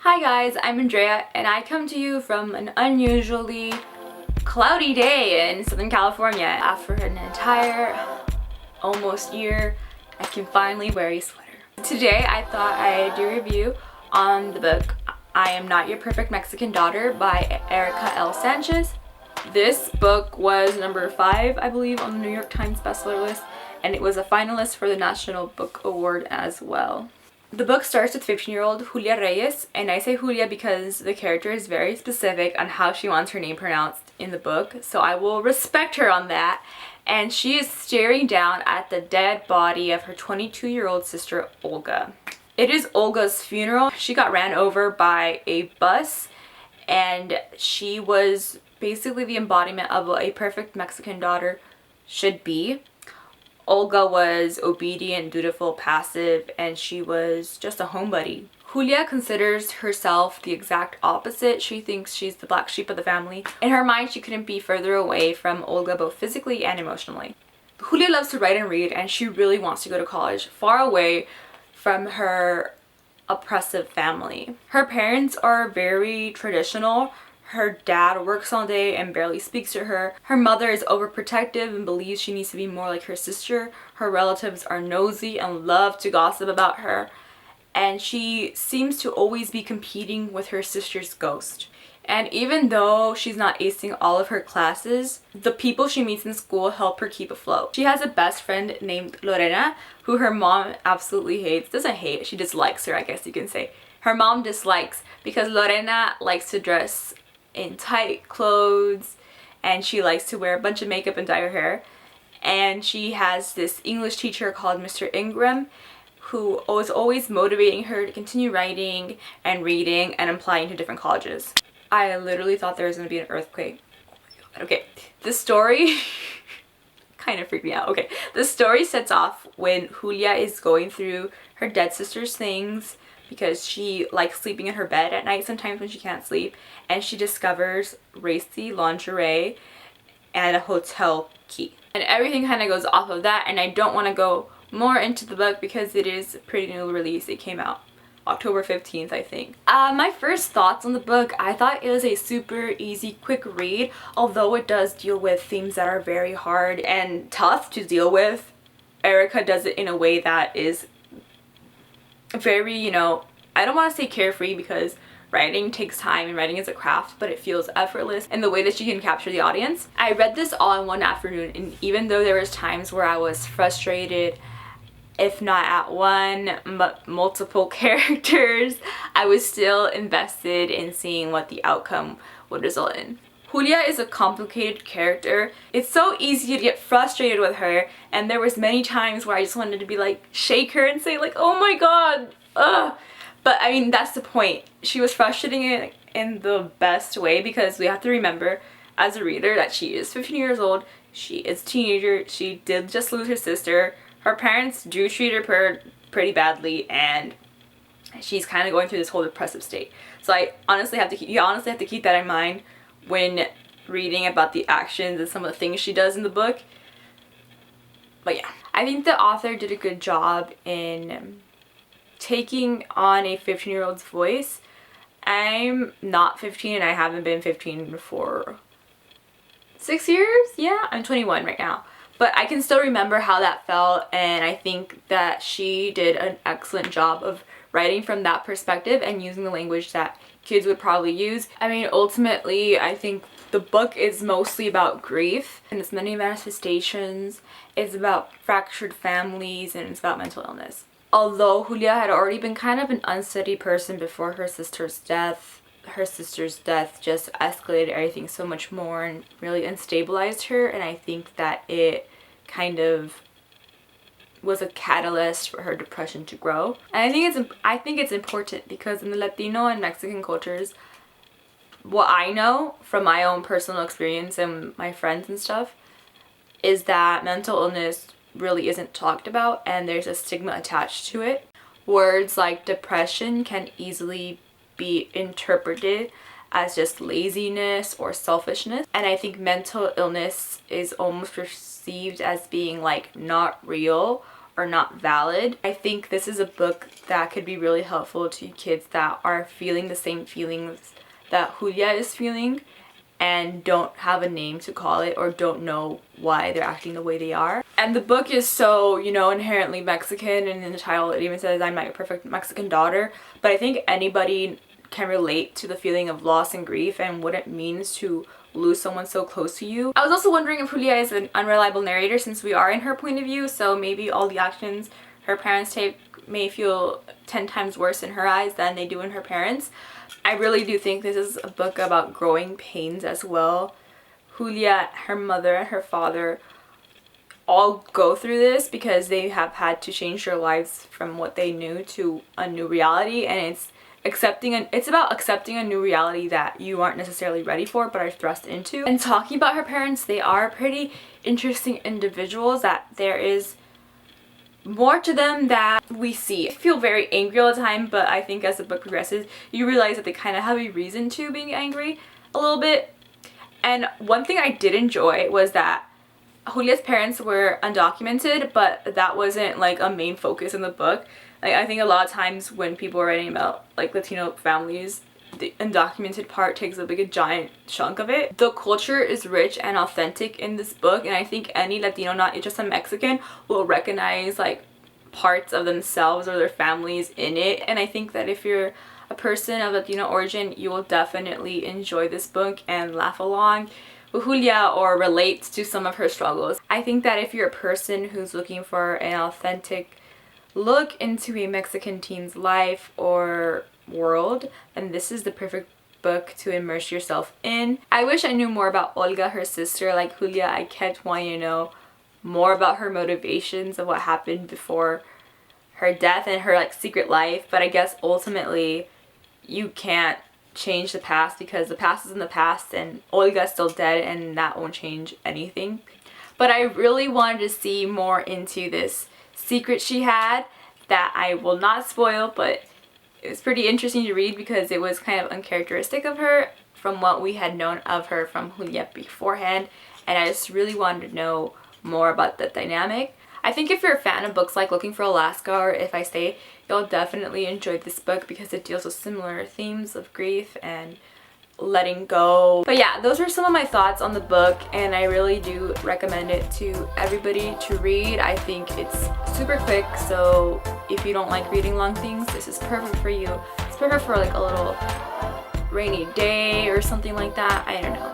Hi guys, I'm Andrea and I come to you from an unusually cloudy day in Southern California. After an entire almost year, I can finally wear a sweater. Today I thought I'd do a review on the book I Am Not Your Perfect Mexican Daughter by Erica L. Sanchez. This book was number 5, I believe, on the New York Times bestseller list, and it was a finalist for the National Book Award as well. The book starts with 15-year-old Julia Reyes, and I say Julia because the character is very specific on how she wants her name pronounced in the book, so I will respect her on that. And she is staring down at the dead body of her 22-year-old sister Olga. It is Olga's funeral. She got ran over by a bus, and she was basically the embodiment of what a perfect Mexican daughter should be. Olga was obedient, dutiful, passive, and she was just a homebody. Julia considers herself the exact opposite. She thinks she's the black sheep of the family. In her mind, she couldn't be further away from Olga both physically and emotionally. Julia loves to write and read, and she really wants to go to college, far away from her oppressive family. Her parents are very traditional. Her dad works all day and barely speaks to her. Her mother is overprotective and believes she needs to be more like her sister. Her relatives are nosy and love to gossip about her. And she seems to always be competing with her sister's ghost. And even though she's not acing all of her classes, the people she meets in school help her keep afloat. She has a best friend named Lorena, who her mom absolutely hates. Doesn't hate, she dislikes her, I guess you can say. Her mom dislikes because Lorena likes to dress in tight clothes, and she likes to wear a bunch of makeup and dye her hair. And she has this English teacher called Mr. Ingram, who was always motivating her to continue writing and reading and applying to different colleges. I literally thought there was going to be an earthquake. Oh my god. Okay, this story kind of freaked me out. Okay, the story sets off when Julia is going through her dead sister's things, because she likes sleeping in her bed at night sometimes when she can't sleep, and she discovers racy lingerie and a hotel key. And everything kind of goes off of that, and I don't want to go more into the book because it is a pretty new release. It came out October 15th, I think. My first thoughts on the book, I thought it was a super easy, quick read, although it does deal with themes that are very hard and tough to deal with. Erica does it in a way that is very, I don't want to say carefree because writing takes time and writing is a craft, but it feels effortless in the way that she can capture the audience. I read this all in one afternoon, and even though there was times where I was frustrated, if not at one, but multiple characters, I was still invested in seeing what the outcome would result in. Julia is a complicated character. It's so easy to get frustrated with her, and there was many times where I just wanted to be like, shake her and say like, oh my god, ugh. But I mean, that's the point. She was frustrating in the best way, because we have to remember as a reader that she is 15 years old, she is a teenager, she did just lose her sister, her parents do treat her pretty badly, and she's kind of going through this whole depressive state. So you honestly have to keep that in mind when reading about the actions and some of the things she does in the book. But yeah, I think the author did a good job in taking on a 15-year-old's voice. I'm not 15 and I haven't been 15 for 6 years. Yeah, I'm 21 right now. But I can still remember how that felt, and I think that she did an excellent job of writing from that perspective and using the language that kids would probably use. I mean, ultimately, I think the book is mostly about grief and its many manifestations. It's about fractured families, and it's about mental illness. Although Julia had already been kind of an unsteady person before her sister's death just escalated everything so much more and really unstabilized her, and I think that it kind of was a catalyst for her depression to grow. And I think it's important because in the Latino and Mexican cultures, what I know from my own personal experience and my friends and stuff is that mental illness really isn't talked about, and there's a stigma attached to it. Words like depression can easily be interpreted as just laziness or selfishness, and I think mental illness is almost perceived as being like not real are not valid. I think this is a book that could be really helpful to kids that are feeling the same feelings that Julia is feeling and don't have a name to call it or don't know why they're acting the way they are. And the book is so, you know, inherently Mexican, and in the title it even says I'm my perfect Mexican daughter, but I think anybody can relate to the feeling of loss and grief and what it means to lose someone so close to you. I was also wondering if Julia is an unreliable narrator, since we are in her point of view, so maybe all the actions her parents take may feel 10 times worse in her eyes than they do in her parents. I really do think this is a book about growing pains as well. Julia, her mother, and her father all go through this because they have had to change their lives from what they knew to a new reality, and it's about accepting a new reality that you aren't necessarily ready for but are thrust into. And talking about her parents, they are pretty interesting individuals, that there is more to them that we see. I feel very angry all the time, but I think as the book progresses you realize that they kind of have a reason to being angry a little bit. And one thing I did enjoy was that Julia's parents were undocumented, but that wasn't like a main focus in the book. Like, I think a lot of times when people are writing about like Latino families, the undocumented part takes a giant chunk of it. The culture is rich and authentic in this book, and I think any Latino, not just a Mexican, will recognize like parts of themselves or their families in it. And I think that if you're a person of Latino origin, you will definitely enjoy this book and laugh along with Julia or relate to some of her struggles. I think that if you're a person who's looking for an authentic look into a Mexican teen's life or world, then this is the perfect book to immerse yourself in. I wish I knew more about Olga, her sister. Like Julia, I kept wanting to know more about her motivations of what happened before her death and her like secret life, but I guess ultimately you can't change the past because the past is in the past and Olga's still dead and that won't change anything. But I really wanted to see more into this secret she had that I will not spoil, but it was pretty interesting to read because it was kind of uncharacteristic of her from what we had known of her from Julia beforehand, and I just really wanted to know more about that dynamic. I think if you're a fan of books like Looking for Alaska or If I Stay, you'll definitely enjoy this book because it deals with similar themes of grief and letting go. But yeah, those are some of my thoughts on the book, and I really do recommend it to everybody to read. I think it's super quick, so if you don't like reading long things, this is perfect for you. It's perfect for like a little rainy day or something like that. I don't know.